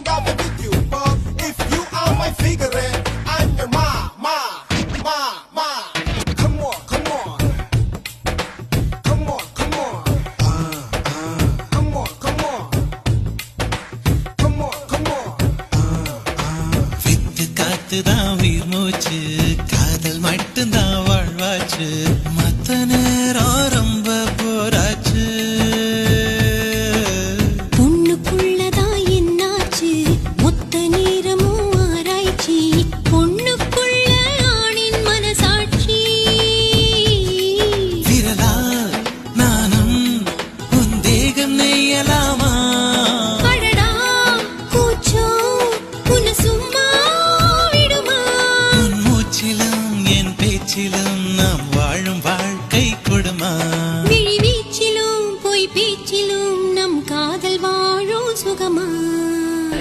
got me with you, but if you are my figure, I'm your ma. Come on, come on. Come on, come on. Come on, come on. Come on, come on. With காத்துதான் உயிர் மூச்சு, காதல் மட்டும்தான் வாழ்வாச்சு.